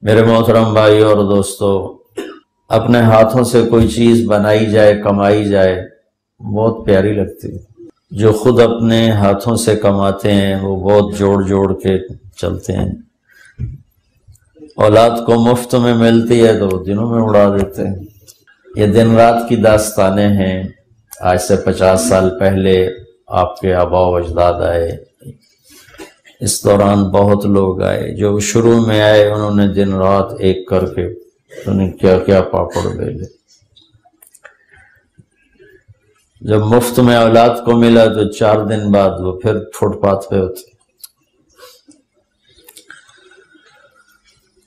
میرے محترم بھائی اور دوستو، اپنے ہاتھوں سے کوئی چیز بنائی جائے، کمائی جائے، بہت پیاری لگتی ہے۔ جو خود اپنے ہاتھوں سے کماتے ہیں وہ بہت جوڑ جوڑ کے چلتے ہیں۔ اولاد کو مفت میں ملتی ہے تو وہ دنوں میں اڑا دیتے ہیں۔ یہ دن رات کی داستانیں ہیں۔ آج سے 50 سال پہلے آپ کے آباء و اجداد آئے، اس دوران بہت لوگ آئے۔ جو شروع میں آئے انہوں نے دن رات ایک کر کے انہیں کیا کیا پاپڑ بیلے۔ جب مفت میں اولاد کو ملا تو 4 دن بعد وہ پھر فٹ پاتھ پہ ہوتے۔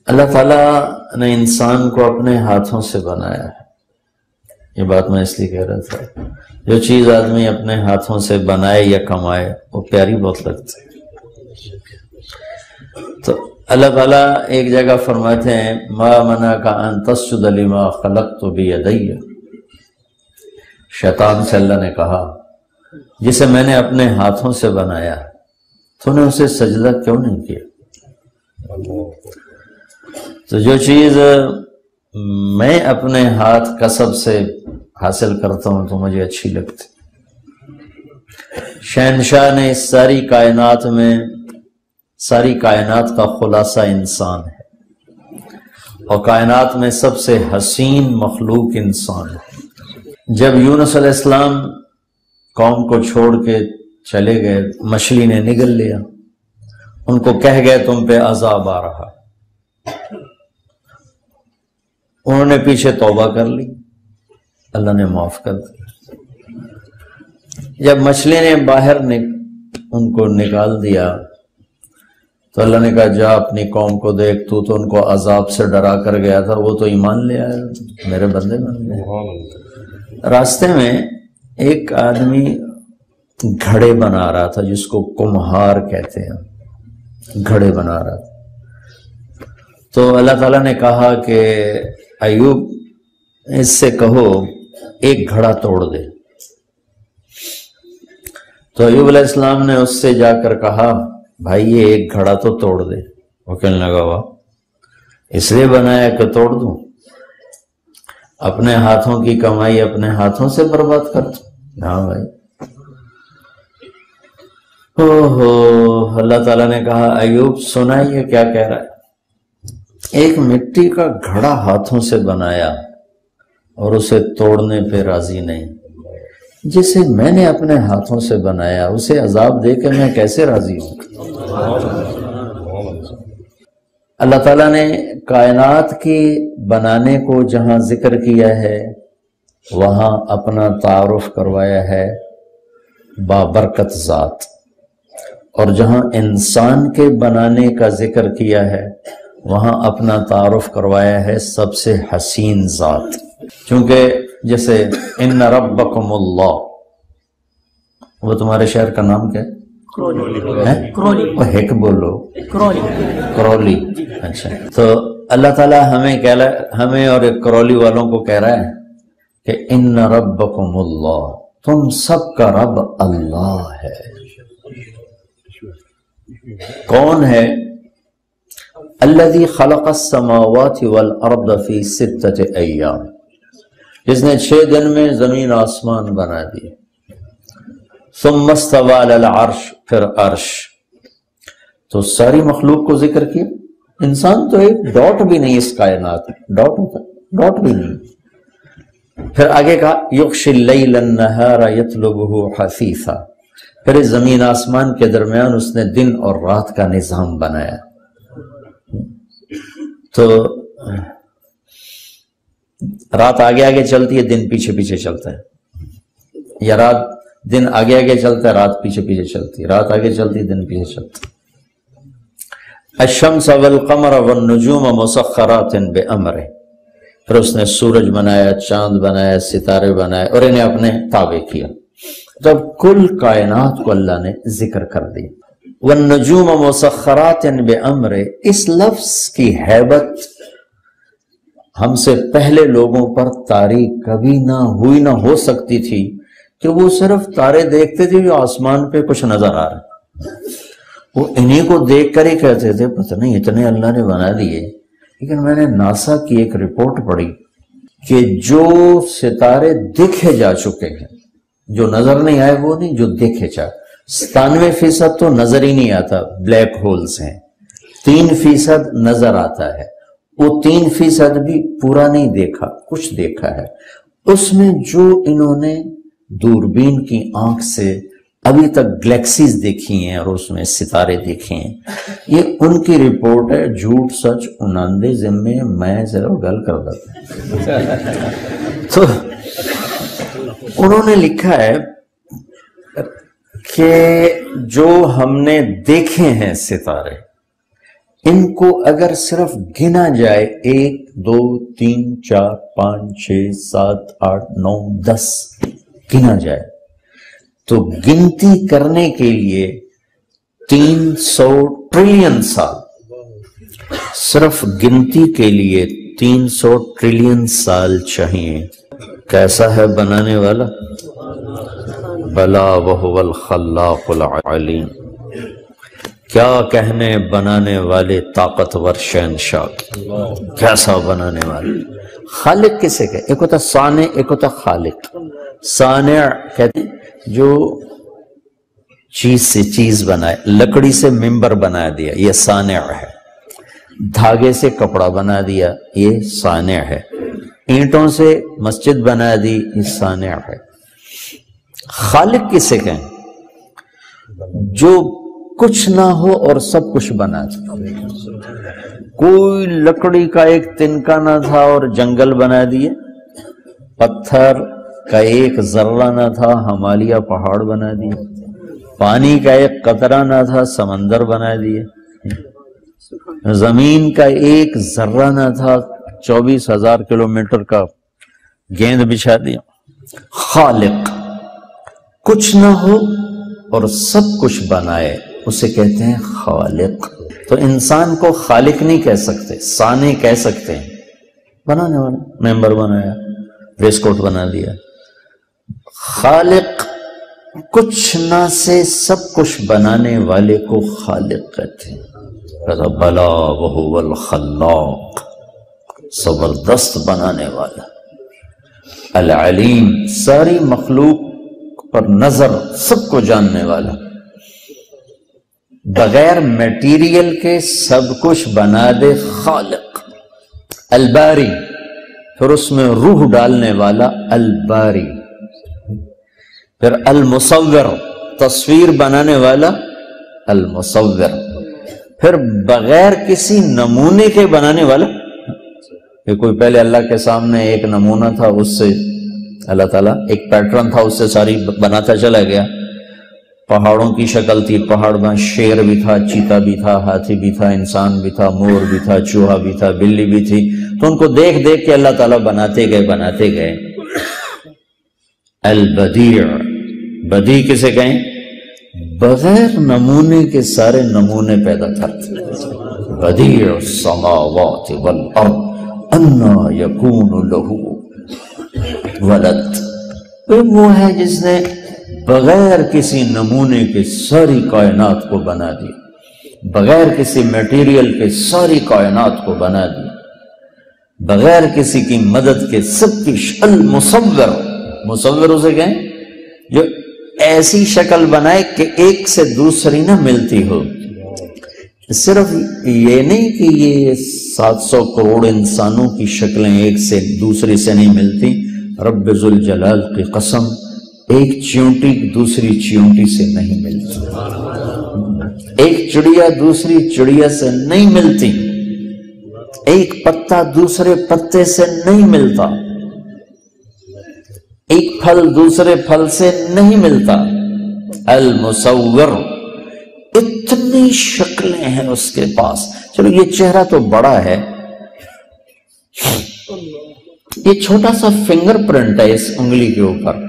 اللہ تعالیٰ نے انسان کو اپنے ہاتھوں سے بنایا ہے۔ یہ بات میں اس لیے کہہ رہا تھا، جو چیز آدمی اپنے ہاتھوں سے بنائے یا کمائے وہ پیاری بہت لگتی ہے۔ تو اللہ تعالیٰ ایک جگہ فرماتے ہیں ما منعک ان تسجد لما خلقت بیدی۔ شیطان سے اللہ نے کہا جسے میں نے اپنے ہاتھوں سے بنایا تو نے اسے سجدہ کیوں نہیں کیا؟ تو جو چیز میں اپنے ہاتھ کسب سے حاصل کرتا ہوں تو مجھے اچھی لگتی۔ شہنشاہ نے اس ساری کائنات میں، ساری کائنات کا خلاصہ انسان ہے، اور کائنات میں سب سے حسین مخلوق انسان ہے۔ جب یونس علیہ السلام قوم کو چھوڑ کے چلے گئے، مچھلی نے نگل لیا، ان کو کہہ گئے تم پہ عذاب آ رہا۔ انہوں نے پیچھے توبہ کر لی، اللہ نے معاف کر دیا۔ جب مچھلی نے باہر ان کو نکال دیا تو اللہ نے کہا جا اپنی قوم کو دیکھ، تو ان کو عذاب سے ڈرا کر گیا تھا، وہ تو ایمان لے آیا، میرے بندے بن گئے۔ راستے میں ایک آدمی گھڑے بنا رہا تھا، جس کو کمہار کہتے ہیں، گھڑے بنا رہا تھا۔ تو اللہ تعالیٰ نے کہا کہ ایوب اس سے کہو ایک گھڑا توڑ دے۔ تو ایوب علیہ السلام نے اس سے جا کر کہا بھائی یہ ایک گھڑا تو توڑ دے۔ وہ کہنے لگا واہ، اس لیے بنایا کہ توڑ دوں؟ اپنے ہاتھوں کی کمائی اپنے ہاتھوں سے برباد کر دوں؟ ہاں بھائی۔ اللہ تعالیٰ نے کہا ایوب سنائیے کیا کہہ رہا ہے۔ ایک مٹی کا گھڑا ہاتھوں سے بنایا اور اسے توڑنے پہ راضی نہیں۔ جسے میں نے اپنے ہاتھوں سے بنایا اسے عذاب دے کے میں کیسے راضی ہوں؟ اللہ تعالیٰ نے کائنات کی بنانے کو جہاں ذکر کیا ہے وہاں اپنا تعارف کروایا ہے بابرکت ذات، اور جہاں انسان کے بنانے کا ذکر کیا ہے وہاں اپنا تعارف کروایا ہے سب سے حسین ذات۔ چونکہ جیسے ان ربکم اللہ، وہ تمہارے شہر کا نام کیا ہے؟ کرولی۔ وہ ہیک بولو، کرولی۔ اچھا، تو اللہ تعالیٰ ہمیں اور کرولی والوں کو کہہ رہا ہے کہ ان ربکم اللہ، تم سب کا رب اللہ ہے۔ کون ہے؟ الذی خلق السماوات والارض فی 6 ایام، جس نے 6 دن میں زمین آسمان بنا دیے۔ ثم استوى علی العرش، پھر عرش۔ تو ساری مخلوق کو ذکر کیا۔ انسان تو ایک ڈاٹ بھی نہیں اس کائنات میں، ڈاٹ ہوتا ہے، ڈاٹ بھی نہیں۔ پھر آگے کہا یغشی اللیل النہار یطلبہ حثیثا، پھر اس زمین آسمان کے درمیان اس نے دن اور رات کا نظام بنایا۔ تو رات آگے آگے چلتی ہے، دن پیچھے پیچھے چلتا ہے، یا رات دن آگے آگے چلتا ہے، رات پیچھے پیچھے چلتی ہے، رات آگے چلتی ہے، دن پیچھے چلتا ہے۔ الشمس والقمر والنجوم مسخرات بامرہ، پھر اس نے سورج بنایا، چاند بنایا، ستارے بنائے اور انہیں اپنے تابع کیا۔ جب کل کائنات کو اللہ نے ذکر کر دی۔ والنجوم مسخرات بامرہ، اس لفظ کی ہیبت ہم سے پہلے لوگوں پر طاری کبھی نہ ہوئی، نہ ہو سکتی تھی کہ وہ صرف تارے دیکھتے تھے جو آسمان پہ کچھ نظر آ رہا، وہ انہی کو دیکھ کر ہی کہتے تھے پتہ نہیں اتنے اللہ نے بنا دیے لیکن میں نے ناسا کی ایک رپورٹ پڑھی کہ جو ستارے دیکھے جا چکے ہیں، جو نظر نہیں آئے وہ نہیں، جو دیکھے جا، 97% تو نظر ہی نہیں آتا، بلیک ہولز ہیں، 3% نظر آتا ہے، وہ 3% بھی پورا نہیں دیکھا، کچھ دیکھا ہے۔ اس میں جو انہوں نے دوربین کی آنکھ سے ابھی تک گلیکسیز دیکھی ہیں اور اس میں ستارے دیکھے ہیں، یہ ان کی رپورٹ ہے، جھوٹ سچ 99 ذمے، میں صرف گل کر دیتا ہوں۔ تو انہوں نے لکھا ہے کہ جو ہم نے دیکھے ہیں ستارے، ان کو اگر صرف گنا جائے 1 2 3 4 5 6 7 8 9 10 گنا جائے تو گنتی کرنے کے لیے 300 ٹریلین سال، صرف گنتی کے لیے 300 ٹریلین سال چاہیے۔ کیسا ہے بنانے والا؟ بلا وہو الخلاق العلیم۔ کیا کہنے بنانے والے طاقتور شہنشاہ، کیسا بنانے والے۔ خالق کسے کہتے؟ ایک ہوتا صانع، ایک ہوتا خالق۔ صانع کہتے ہیں جو چیز سے چیز بنائے، لکڑی سے ممبر بنا دیا، یہ صانع ہے۔ دھاگے سے کپڑا بنا دیا، یہ صانع ہے۔ اینٹوں سے مسجد بنا دی، یہ صانع ہے۔ خالق کسے کہیں؟ جو کچھ نہ ہو اور سب کچھ بنا دے۔ کوئی لکڑی کا ایک تنکا نہ تھا اور جنگل بنا دیے، پتھر کا ایک ذرہ نہ تھا، ہمالیہ پہاڑ بنا دیے، پانی کا ایک قطرہ نہ تھا، سمندر بنا دیے، زمین کا ایک ذرہ نہ تھا، 24,000 کلومیٹر کا گیند بچھا دیا۔ خالق، کچھ نہ ہو اور سب کچھ بنائے، اسے کہتے ہیں خالق۔ تو انسان کو خالق نہیں کہہ سکتے، صانع کہہ سکتے ہیں، بنانے والا، ممبر بنایا، ویسٹ کوٹ بنا دیا۔ خالق، کچھ نہ سے سب کچھ بنانے والے کو خالق کہتے ہیں۔ بلا وہو الخلاق، زبردست بنانے والا، العلیم، ساری مخلوق پر نظر، سب کو جاننے والا، بغیر میٹیریل کے سب کچھ بنا دے، خالق۔ الباری، پھر اس میں روح ڈالنے والا، الباری۔ پھر المصور، تصویر بنانے والا، المصور۔ پھر بغیر کسی نمونے کے بنانے والا، کہ کوئی پہلے اللہ کے سامنے ایک نمونہ تھا، اس سے اللہ تعالیٰ ایک پیٹرن تھا، اس سے ساری بناتا چلا گیا۔ پہاڑوں کی شکل تھی، پہاڑ میں شیر بھی تھا، چیتا بھی تھا، ہاتھی بھی تھا، انسان بھی تھا، مور بھی تھا، چوہا بھی تھا، بلی بھی تھی، تو ان کو دیکھ دیکھ کے اللہ تعالیٰ بناتے گئے۔ البدیع، بدیع کسے کہیں؟ بغیر نمونے کے سارے نمونے پیدا کرتے۔ بدیع السماوات والارض انا یکون لہ ولد، وہ ہے جس نے بغیر کسی نمونے کے ساری کائنات کو بنا دیا، بغیر کسی میٹیریل کے ساری کائنات کو بنا دیا، بغیر کسی کی مدد کے سب کی المصور، مصور اسے کہیں جو ایسی شکل بنائے کہ ایک سے دوسری نہ ملتی ہو۔ صرف یہ نہیں کہ یہ 700 کروڑ انسانوں کی شکلیں ایک سے دوسری سے نہیں ملتی، رب ذوالجلال کی قسم، ایک چیونٹی دوسری چیونٹی سے نہیں ملتی، ایک چڑیا دوسری چڑیا سے نہیں ملتی، ایک پتا دوسرے پتے سے نہیں ملتا، ایک پھل دوسرے پھل سے نہیں ملتا۔ المصور، اتنی شکلیں ہیں اس کے پاس۔ چلو یہ چہرہ تو بڑا ہے، یہ چھوٹا سا فنگر پرنٹ ہے اس انگلی کے اوپر،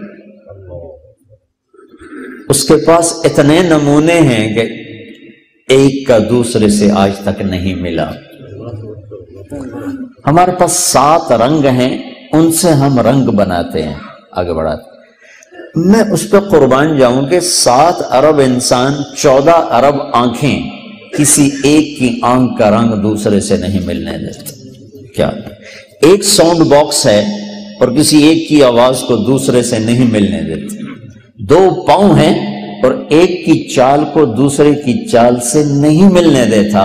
اس کے پاس اتنے نمونے ہیں کہ ایک کا دوسرے سے آج تک نہیں ملا۔ ہمارے پاس 7 رنگ ہیں، ان سے ہم رنگ بناتے ہیں، آگے بڑھاتے ہیں۔ میں اس پہ قربان جاؤں کہ 7 ارب انسان، 14 ارب آنکھیں، کسی ایک کی آنکھ کا رنگ دوسرے سے نہیں ملنے دیتا۔ کیا ایک ساؤنڈ باکس ہے اور کسی ایک کی آواز کو دوسرے سے نہیں ملنے دیتا۔ دو پاؤں ہیں اور ایک کی چال کو دوسرے کی چال سے نہیں ملنے دیتا۔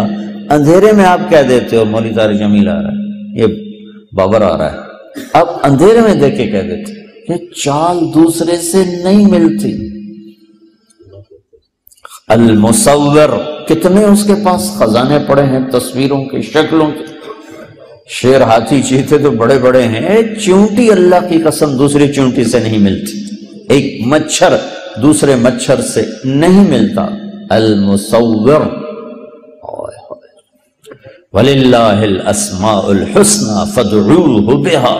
اندھیرے میں آپ کہہ دیتے ہو مولوی طارق جمیل آ رہا ہے، یہ بابر آ رہا ہے، آپ اندھیرے میں دیکھ کے کہہ دیتے کہ چال دوسرے سے نہیں ملتی۔ المصور، کتنے اس کے پاس خزانے پڑے ہیں تصویروں کے، شکلوں کے، شیر، ہاتھی، چیتے تو بڑے بڑے ہیں، چونٹی اللہ کی قسم دوسری چونٹی سے نہیں ملتی، ایک مچھر دوسرے مچھر سے نہیں ملتا۔ المصور، وَلِلَّهِ الْأَسْمَاءُ الْحُسْنَى فَادْعُوهُ بِهَا،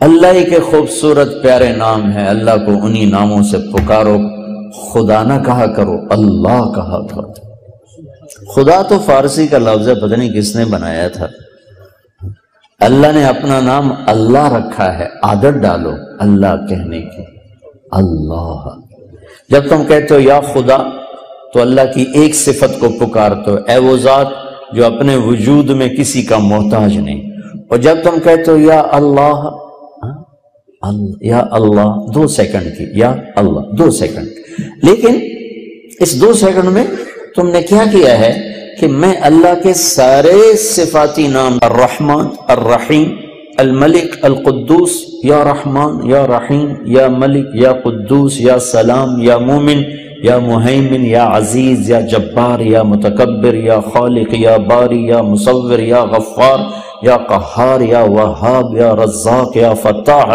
اللہ ہی کے خوبصورت پیارے نام ہیں، اللہ کو انہی ناموں سے پکارو، خدا نہ کہا کرو، اللہ کہا کرو۔ خدا تو فارسی کا لفظ ہے، پتہ نہیں کس نے بنایا تھا۔ اللہ نے اپنا نام اللہ رکھا ہے، عادت ڈالو اللہ کہنے کی، اللہ۔ جب تم کہتے ہو یا خدا تو اللہ کی ایک صفت کو پکارتے ہو، اے وہ ذات جو اپنے وجود میں کسی کا محتاج نہیں۔ اور جب تم کہتے ہو یا اللہ، یا اللہ 2 سیکنڈ کی، یا اللہ 2 سیکنڈ، لیکن اس 2 سیکنڈ میں تم نے کیا کیا ہے کہ میں اللہ کے سارے صفاتی نام، الرحمن، الرحیم، الملک، القدوس، یا رحمان، یا رحیم، یا ملک، یا قدوس، یا سلام، یا مومن، یا مہیمن، یا عزیز، یا جبار، یا متکبر، یا خالق، یا باری، یا مصور، یا غفار، یا قہار، یا وہاب، یا رزاق، یا فتاح،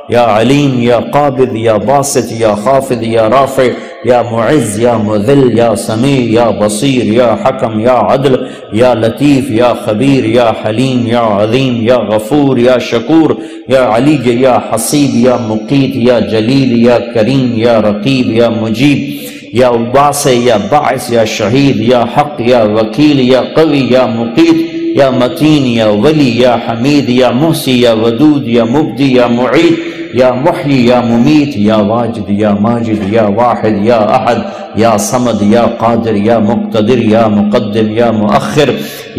یا علیم، یا قابض، یا باسط، یا خافض، یا رافع، یا معز، یا مذل، یا سمیع، یا بصیر، یا حکم، یا عدل، یا لطیف، یا خبیر، یا حلیم، یا عظیم، یا غفور، یا شکور، یا علی، یا حسیب، یا مقیت، یا جلیل، یا کریم، یا رقیب، یا مجیب، یا واسع، یا باعث، یا شہید، یا حق، یا وکیل، یا قوی، یا مقیت، یا متین، یا ولی، یا حمید، یا محسی، یا ودود، یا مبدی، یا معید، یا محیی، یا ممیت، یا واجد، یا ماجد، یا واحد، یا احد، یا صمد، یا قادر، یا مقتدر، یا مقدم، یا مؤخر،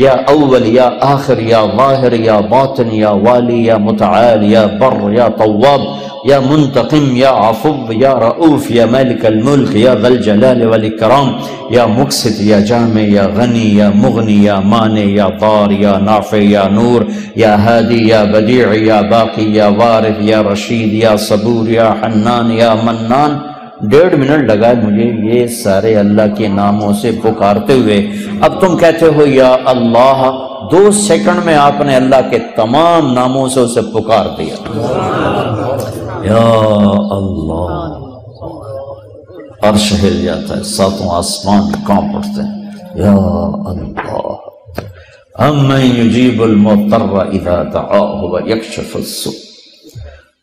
یا اول، یا آخر، یا ظاہر، یا باطن، یا والی، یا متعال، یا بر، یا طواب، یا منتقم، یا عفو، یا رؤوف، یا مالک الملک، یا ذی الجلال والاکرام، یا مقسط، یا جامع، یا غنی، یا مغنی، یا مانع، یا ضار، یا نافع، یا نور، یا ہادی، یا بدیع، یا باقی، یا وارث، یا رشید، یا صبور، یا حنان، یا منان۔ 1.5 منٹ لگا مجھے یہ سارے اللہ کے ناموں سے پکارتے ہوئے۔ اب تم کہتے ہو یا اللہ، 2 سیکنڈ میں آپ نے اللہ کے تمام ناموں سے اسے پکار دیا۔ یا اللہ، عرش ہل جاتا ہے، 7 آسمان کانپ اٹھتے ہیں۔ یا اللہ، امن یجیب المضطر اذا دعاہ ویکشف السوء،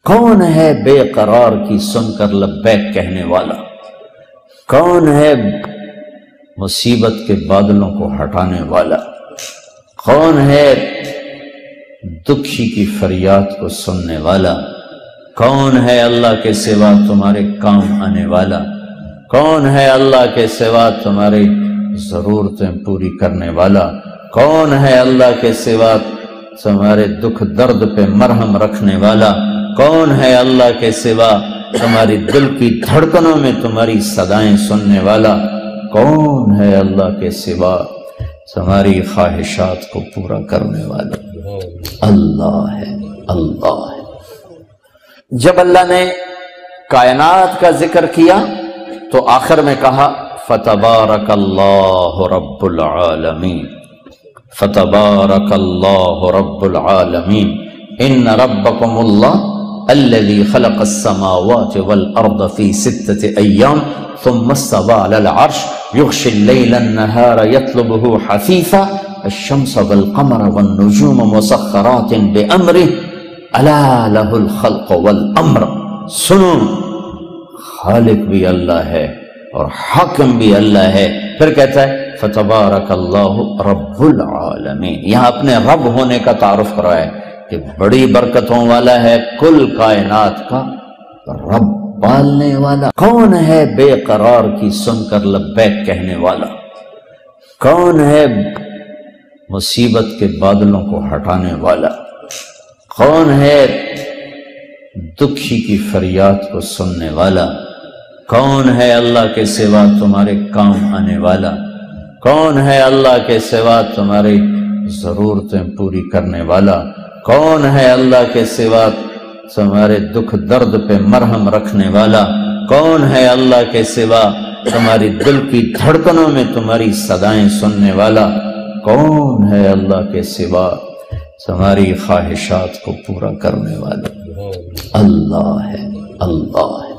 کون ہے بے قرار کی سن کر لبیک کہنے والا؟ کون ہے مصیبت کے بادلوں کو ہٹانے والا؟ کون ہے دکھی کی فریاد کو سننے والا؟ کون ہے اللہ کے سوا تمہارے کام آنے والا؟ کون ہے اللہ کے سوا تمہاری ضرورتیں پوری کرنے والا؟ کون ہے اللہ کے سوا تمہارے دکھ درد پہ مرہم رکھنے والا؟ کون ہے اللہ کے سوا تمہاری دل کی دھڑکنوں میں تمہاری صدائیں سننے والا؟ کون ہے اللہ کے سوا تمہاری خواہشات کو پورا کرنے والا؟ اللہ ہے، اللہ ہے۔ جب اللہ نے کائنات کا ذکر کیا تو آخر میں کہا فتبارک اللہ رب العالمین، فتبارک اللہ رب العالمین، ان ربکم اللہ الذي خلق السماوات والأرض في 6 أيام ثم استوى على العرش يغشي الليل النهار يطلبه حثيثا الشمس والقمر والنجوم مسخرات بأمره ألا له الخلق والأمر۔ سنو، خالق بھی اللہ ہے اور حاکم بھی اللہ ہے۔ پھر کہتا ہے فتبارک اللہ رب العالمین، یہاں اپنے رب ہونے کا تعارف کروایا ہے کہ بڑی برکتوں والا ہے، کل کائنات کا رب، پالنے والا۔ کون ہے بے قرار کی سن کر لبیک کہنے والا؟ کون ہے مصیبت کے بادلوں کو ہٹانے والا؟ کون ہے دکھی کی فریاد کو سننے والا؟ کون ہے اللہ کے سوا تمہارے کام آنے والا؟ کون ہے اللہ کے سوا تمہاری ضرورتیں پوری کرنے والا؟ کون ہے اللہ کے سوا تمہارے دکھ درد پہ مرہم رکھنے والا؟ کون ہے اللہ کے سوا تمہاری دل کی دھڑکنوں میں تمہاری صدائیں سننے والا؟ کون ہے اللہ کے سوا تمہاری خواہشات کو پورا کرنے والا؟ اللہ ہے، اللہ ہے۔